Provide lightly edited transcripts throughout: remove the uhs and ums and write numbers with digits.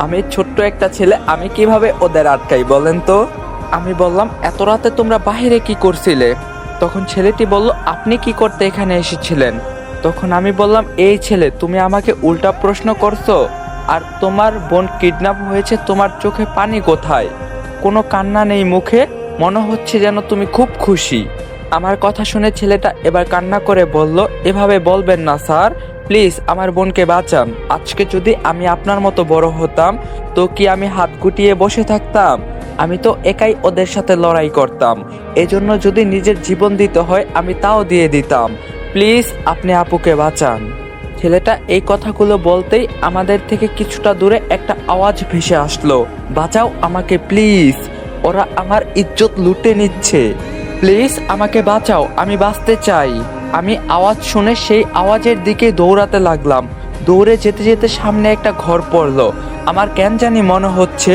আমি ছোট্ট একটা ছেলে, আমি কিভাবে ওদের আটকাই বলেন তো? আমি বললাম, এত রাতে তোমরা বাহিরে কি করছিলে? তখন ছেলেটি বলল, আপনি কি করতে এখানে এসেছিলেন? তখন আমি বললাম, এই ছেলে, তুমি আমাকে উল্টা প্রশ্ন করছো? আর তোমার বোন কিডন্যাপ হয়েছে, তোমার চোখে পানি কোথায়? কোনো কান্না নেই মুখে, মনে হচ্ছে যেন তুমি খুব খুশি। আমার কথা শুনে ছেলেটা এবার কান্না করে বলল, এভাবে বলবেন না স্যার, প্লিজ আমার বোনকে বাঁচান। আজকে যদি আমি আপনার মতো বড় হতাম, তো কি আমি হাত গুটিয়ে বসে থাকতাম? আমি তো একাই ওদের সাথে লড়াই করতাম। এজন্য যদি নিজের জীবন দিতে হয়, আমি তাও দিয়ে দিতাম। প্লিজ আপনি আপুকে বাঁচান। ছেলেটা এই কথাগুলো বলতেই আমাদের থেকে কিছুটা দূরে একটা আওয়াজ ভেসে আসলো, বাঁচাও আমাকে প্লিজ, ওরা আমার ইজ্জত লুটে নিচ্ছে, প্লিজ আমাকে বাঁচাও, আমি বাঁচতে চাই। আমি আওয়াজ শুনে সেই আওয়াজের দিকে দৌড়াতে লাগলাম। দৌড়ে যেতে যেতে সামনে একটা ঘর পড়লো। আমার কেন জানি মনে হচ্ছে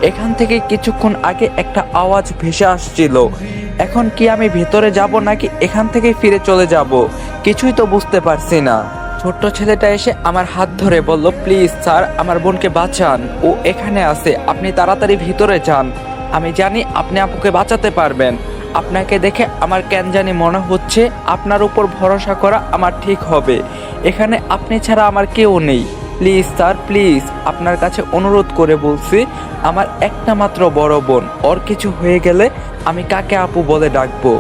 এখান থেকে কিছুক্ষণ আগে একটা আওয়াজ ভেসে আসছিল। এখন কি আমি ভেতরে যাব নাকি এখান থেকে ফিরে চলে যাব, কিছুই তো বুঝতে পারছি না। ছোট্ট ছেলেটা এসে আমার হাত ধরে বলল, প্লিজ স্যার, আমার বোনকে বাঁচান, ও এখানে আছে, আপনি তাড়াতাড়ি ভিতরে যান। আমি জানি আপনি আপুকে বাঁচাতে পারবেন। আপনাকে দেখে আমার কেন জানি মনে হচ্ছে আপনার উপর ভরসা করা আমার ঠিক হবে। এখানে আপনি ছাড়া আমার কেউ নেই। প্লিজ স্যার, প্লিজ, আপনার কাছে অনুরোধ করে বলছি, আমার একটা মাত্র বড় বোন, ওর কিছু হয়ে গেলে আমি কাকে আপু বলে ডাকবো?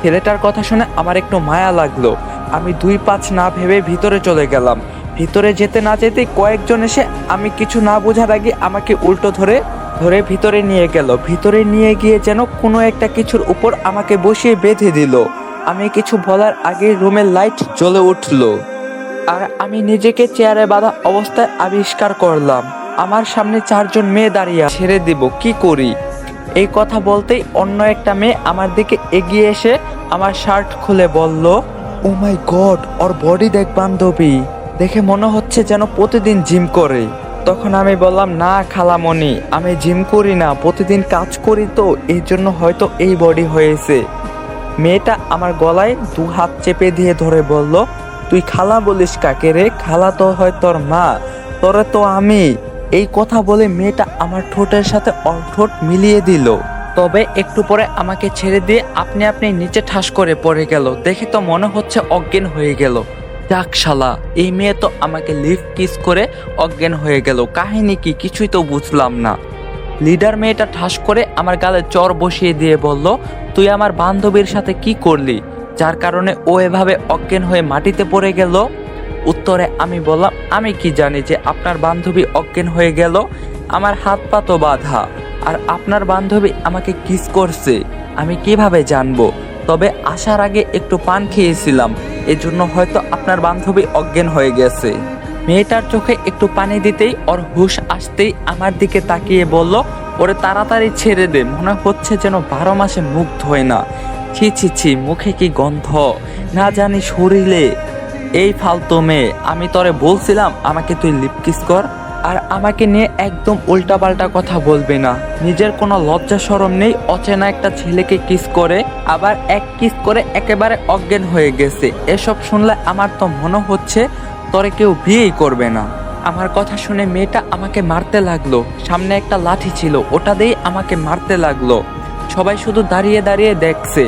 ছেলেটার কথা শুনে আমার একটু মায়া লাগলো। আমি 2 পা না ভেবে ভিতরে চলে গেলাম। ভিতরে যেতে না যেতেই কয়েকজন এসে আমি কিছু না বোঝার আগে আমাকে উল্টো ধরে ধরে ভিতরে নিয়ে গেল। ভিতরে নিয়ে গিয়ে যেন কোনো একটা কিছুর উপর আমাকে বসিয়ে বেঁধে দিল। আমি কিছু বলার আগে রুমের লাইট জ্বলে উঠলো, আর আমি নিজেকে চেয়ারে বাঁধা অবস্থায় আবিষ্কার করলাম আমার সামনে 4জন মেয়ে দাঁড়িয়ে। ছেড়ে দিব, কি করি? এই কথা বলতেই অন্য একটা মেয়ে আমার দিকে এগিয়ে এসে আমার শার্ট খুলে বলল, ও মাই গড, ওর বডি দেখ বান্ধবী, দেখে মনে হচ্ছে যেন প্রতিদিন জিম করে। তখন আমি বললাম, না খালামণি, আমি জিম করি না, প্রতিদিন কাজ করি, তো এই জন্য হয়তো এই বডি হয়েছে। মেয়েটা আমার গলায় 2 হাত চেপে দিয়ে ধরে বলল, তুই খালা বলিস কাকে রে? খালা তো হয় তোর মা, তোরে তো আমি। এই কথা বলে মেয়েটা আমার ঠোঁটের সাথে ওর ঠোঁট মিলিয়ে দিল। তবে একটু পরে আমাকে ছেড়ে দিয়ে আপনি আপনি নিচে ঠাস করে পড়ে গেল। দেখে তো মনে হচ্ছে অজ্ঞান হয়ে গেল। যাক শালা, এই মেয়ে তো আমাকে লিপ কিস করে অজ্ঞান হয়ে গেল। কাহিনী কি, কিছুই তো বুঝলাম না। লিডার মেয়েটা ঠাস করে আমার গালে চর বসিয়ে দিয়ে বলল, তুই আমার বান্ধবীর সাথে কি করলি, যার কারণে ও এভাবে অজ্ঞান হয়ে মাটিতে পড়ে গেল? উত্তরে আমি বললাম, আমি কি জানি যে আপনার বান্ধবী অজ্ঞান হয়ে গেল? আমার হাত পা তো বাঁধা, আর আপনার বান্ধবী আমাকে কিস করছে, আমি কিভাবে জানবো? তবে আসার আগে একটু পান খেয়েছিলাম, এজন্য হয়তো আপনার বান্ধবী অজ্ঞান হয়ে গেছে। মেয়েটার চোখে একটু পানি দিতেই ওর হুঁশ আসতেই আমার দিকে তাকিয়ে বলল, ওরে তাড়াতাড়ি ছেড়ে দে, মনে হচ্ছে যেন 12 মাসে মুখ ধোয় না। ছি ছি ছি, মুখে কি গন্ধ, না জানি শরীরে। এই ফালতু মেয়ে, আমি তোরে বলছিলাম আমাকে তুই লিপ কিস কর, আর আমাকে নিয়ে একদম উল্টাপাল্টা কথা বলবে না। নিজের কোনো লজ্জা শরম নেই, অচেনা একটা ছেলেকে কিস করে, আবার এক কিস করে একেবারে অজ্ঞান হয়ে গেছে। এসব শুনলে আমার তো মনে হচ্ছে তোরে কেউ বিয়েই করবে না। আমার কথা শুনে মেয়েটা আমাকে মারতে লাগলো। সামনে একটা লাঠি ছিল, ওটা দিয়ে আমাকে মারতে লাগলো। সবাই শুধু দাঁড়িয়ে দাঁড়িয়ে দেখছে।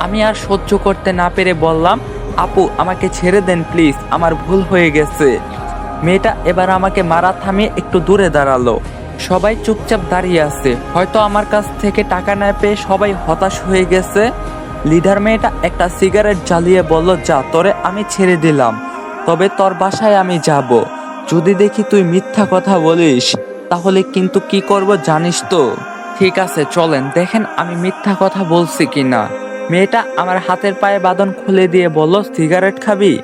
আমি আর সহ্য করতে না পেরে বললাম, আপু আমাকে ছেড়ে দেন প্লিজ, আমার ভুল হয়ে গেছে। মেয়েটা এবার আমাকে মারা থামিয়ে একটু দূরে দাঁড়ালো। সবাই চুপচাপ দাঁড়িয়ে আছে, হয়তো আমার কাছ থেকে টাকা না পেয়ে সবাই হতাশ হয়ে গেছে। লিডার মেয়েটা একটা সিগারেট জ্বালিয়ে বলল, যা, তোরে আমি ছেড়ে দিলাম, তবে তোর বাসায় আমি যাব। যদি দেখি তুই মিথ্যা কথা বলিস, তাহলে কিন্তু কি করব জানিস তো? ঠিক আছে চলেন, দেখেন আমি মিথ্যা কথা বলছি কিনা। মেয়েটা আমার হাতের পায়ে বাঁধন খুলে দিয়ে বলল, সিগারেট খাবি?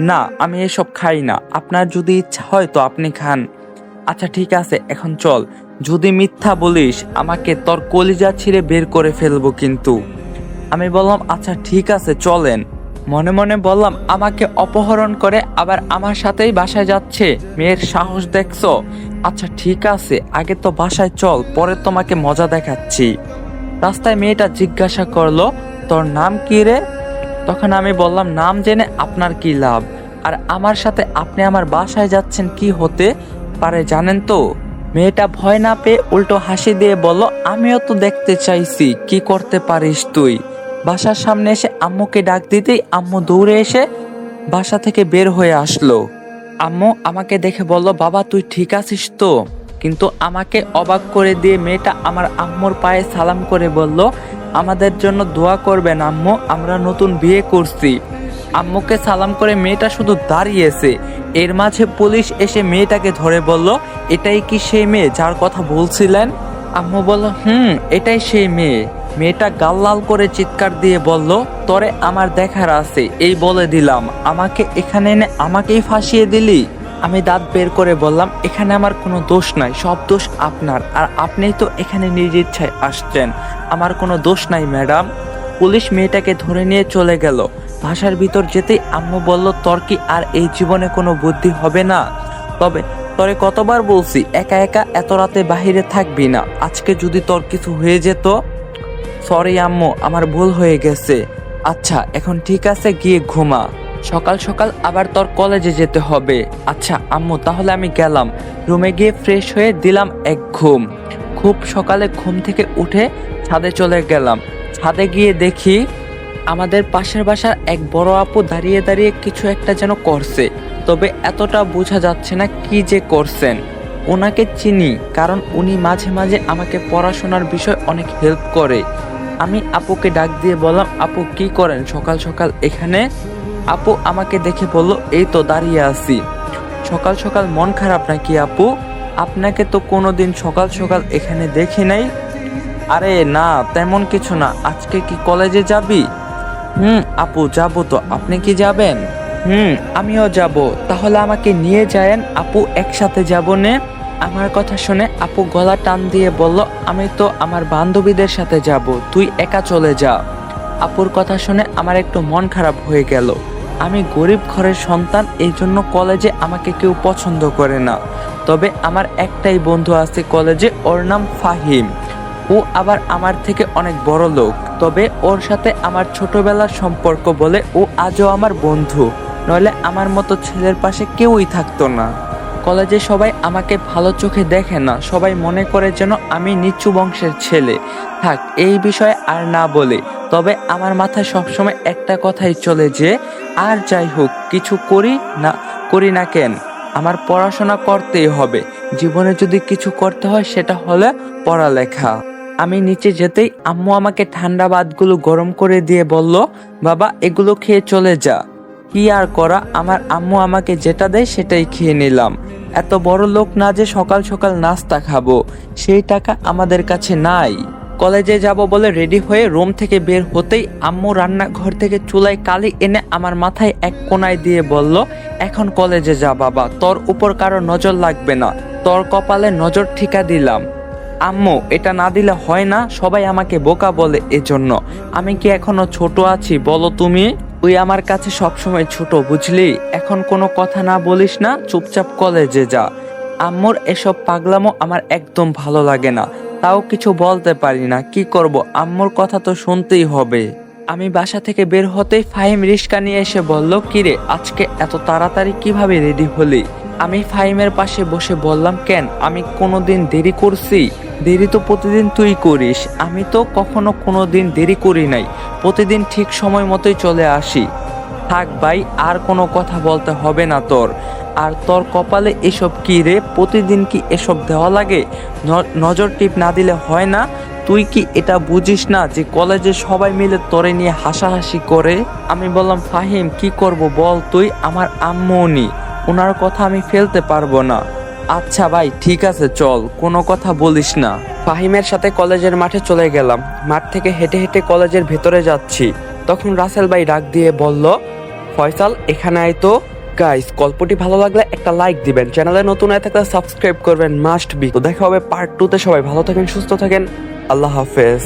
না, আমি এসব খাই না, আপনার যদি ইচ্ছা হয় তো আপনি খান। আচ্ছা ঠিক আছে, এখন চল, যদি মিথ্যা বলিস আমাকে তোর কলিজা ছিঁড়ে বের করে ফেলবো কিন্তু। আমি বললাম, আচ্ছা ঠিক আছে চলেন। মনে মনে বললাম, আমাকে অপহরণ করে আবার আমার সাথেই বাসায় যাচ্ছে, মেয়ের সাহস দেখছো? আচ্ছা ঠিক আছে, আগে তো বাসায় চল, পরে তোমাকে মজা দেখাচ্ছি। রাস্তায় মেয়েটা জিজ্ঞাসা করলো, তোর নাম কি রে? তখন আমি বললাম, নাম জেনে আপনার কি লাভ, আর আমার সাথে আপনি আমার বাসায় যাচ্ছেন কি হতে পারে জানেন তো? মেয়েটা ভয় না পেয়ে উল্টো হাসি দিয়ে বলল, আমিও তো দেখতে চাইছি কি করতে পারিস তুই। বাসার সামনে এসে আম্মুকে ডাক দিতেই আম্মু দৌড়ে এসে বাসা থেকে বের হয়ে আসলো। আম্মু আমাকে দেখে বলল, বাবা তুই ঠিক আছিস তো? কিন্তু আমাকে অবাক করে দিয়ে মেয়েটা আমার আম্মুর পায়ে সালাম করে বলল, আমাদের জন্য দোয়া করবেন আম্মু, আমরা নতুন বিয়ে করছি। আম্মুকে সালাম করে মেয়েটা শুধু দাঁড়িয়েছে। এর মাঝে পুলিশ এসে মেয়েটাকে ধরে বলল, এটাই কি সেই মেয়ে যার কথা বলছিলেন? আম্মু বলল, এটাই সেই মেয়ে। মেয়েটা গাল লাল করে চিৎকার দিয়ে বলল, তরে আমার দেখার আছে এই বলে দিলাম, আমাকে এখানে এনে আমাকেই ফাঁসিয়ে দিলি। আমি দাঁত বের করে বললাম, এখানে আমার কোনো দোষ নাই, সব দোষ আপনার, আর আপনিই তো এখানে নিজ ইচ্ছায় আসছেন, আমার কোনো দোষ নাই ম্যাডাম। পুলিশ মেয়েটাকে ধরে নিয়ে চলে গেল। বাসার ভিতর যেতেই আম্মু বলল, তোর কি আর এই জীবনে কোনো বুদ্ধি হবে না? তবে তোরে কতবার বলছি একা একা এত রাতে বাহিরে থাকবি না, আজকে যদি তোর কিছু হয়ে যেত। সরি আম্মু, আমার ভুল হয়ে গেছে। আচ্ছা এখন ঠিক আছে, গিয়ে ঘুমা, সকাল সকাল আবার তোর কলেজে যেতে হবে। আচ্ছা আম্মু তাহলে আমি গেলাম। রুমে গিয়ে ফ্রেশ হয়ে দিলাম এক ঘুম। খুব সকালে ঘুম থেকে উঠে ছাদে চলে গেলাম। ছাদে গিয়ে দেখি আমাদের পাশের বাসার এক বড় আপু দাঁড়িয়ে দাঁড়িয়ে কিছু একটা যেন করছে, তবে এতটা বোঝা যাচ্ছে না কি যে করছেন। ওনাকে চিনি, কারণ উনি মাঝে মাঝে আমাকে পড়াশোনার বিষয় অনেক হেল্প করে। আমি আপুকে ডাক দিয়ে বললাম, আপু কি করেন সকাল সকাল এখানে? আপু আমাকে দেখে বলল, এই তো দাঁড়িয়ে আছি। সকাল সকাল মন খারাপ নাকি আপু? আপনাকে তো কোনোদিন সকাল সকাল এখানে দেখি নাই। আরে না তেমন কিছু না। আজকে কি কলেজে যাবি? আপু যাবো তো, আপনি কি যাবেন? আমিও যাব। তাহলে আমাকে নিয়ে যায়েন আপু, একসাথে যাবো নে। আমার কথা শুনে আপু গলা টান দিয়ে বলল, আমি তো আমার বান্ধবীদের সাথে যাব, তুই একা চলে যা। আপুর কথা শুনে আমার একটু মন খারাপ হয়ে গেল। আমি গরিব ঘরের সন্তান, এই জন্য কলেজে আমাকে কেউ পছন্দ করে না। তবে আমার একটাই বন্ধু আছে কলেজে, ওর নাম ফাহিম। ও আবার আমার থেকে অনেক বড় লোক, তবে ওর সাথে আমার ছোটবেলার সম্পর্ক বলে ও আজও আমার বন্ধু, নইলে আমার মতো ছেলের পাশে কেউই থাকতো না। কলেজে সবাই আমাকে ভালো চোখে দেখে না, সবাই মনে করে যেন আমি নিচু বংশের ছেলে। থাক এই বিষয়ে আর না বলে, তবে আমার মাথায় সবসময় একটা কথাই চলে যে আর যাই হোক কিছু করি না কেন, আমার পড়াশোনা করতেই হবে। জীবনে যদি কিছু করতে হয় সেটা হলে পড়ালেখা। আমি নিচে যেতেই আম্মু আমাকে ঠান্ডা ভাতগুলো গরম করে দিয়ে বলল, বাবা এগুলো খেয়ে চলে যা। কি আর করা, আমার আম্মু আমাকে যেটা দেয় সেটাই খেয়ে নিলাম। এত বড় লোক না যে সকাল সকাল নাস্তা খাবো, সেই টাকা আমাদের কাছে নাই। কলেজে যাব বলে রেডি হয়ে রুম থেকে বের হতেই আম্মু রান্নাঘর থেকে চুলায় কালি এনে আমার মাথায় এক কোনায় দিয়ে বলল, এখন কলেজে যা বাবা, তোর উপর কারো নজর লাগবে না, তোর কপালে নজর ঠিকা দিলাম। আম্মু এটা না দিলে হয় না, সবাই আমাকে বোকা বলে এজন্য। আমি কি এখনো ছোট আছি বলো তুমি? তুই আমার কাছে সবসময় ছোট বুঝলি, এখন কোনো কথা না বলিস না, চুপচাপ কলেজে যা। আম্মুর এসব পাগলামো আমার একদম ভালো লাগে না, তাও কিছু বলতে পারি না, কি করব, আম্মুর কথা তো শুনতেই হবে। আমি বাসা থেকে বের হতেই ফাহিম রিস্কা নিয়ে এসে বলল, কিরে আজকে এত তাড়াতাড়ি কিভাবে রেডি হলি? আমি ফাহিমের পাশে বসে বললাম, কেন আমি কোনোদিন দেরি করছি? দেরি তো প্রতিদিন তুই করিস, আমি তো কখনো কোনোদিন দেরি করি নাই, প্রতিদিন ঠিক সময় মতোই চলে আসি। থাক ভাই, আর কোনো কথা বলতে হবে না তোর। আর তোর কপালে এসব কি রে? প্রতিদিন কি এসব দেওয়া লাগে? নজর টিপ না দিলে হয় না? তুই কি এটা বুঝিস না যে কলেজে সবাই মিলে তোরে নিয়ে হাসাহাসি করে? আমি বললাম, ফাহিম কি করব বল তুই, আমার আম্মু নি, ওনার কথা আমি ফেলতে পারবো না। আচ্ছা ভাই ঠিক আছে চল, কোনো কথা বলিস না। ফাহিমের সাথে কলেজের মাঠে চলে গেলাম। মাঠ থেকে হেঁটে হেঁটে কলেজের ভেতরে যাচ্ছি, তখন রাসেল ভাই ডাক দিয়ে বলল, ফয়সাল এখানে আয় তো। গাইস গল্পটি ভালো লাগলে একটা লাইক দিবেন, চ্যানেলে নতুন হয়ে থাকলে সাবস্ক্রাইব করবেন মাস্ট বি। তো দেখা হবে পার্ট 2 তে। সবাই ভালো থাকেন, সুস্থ থাকেন, আল্লাহ হাফেজ।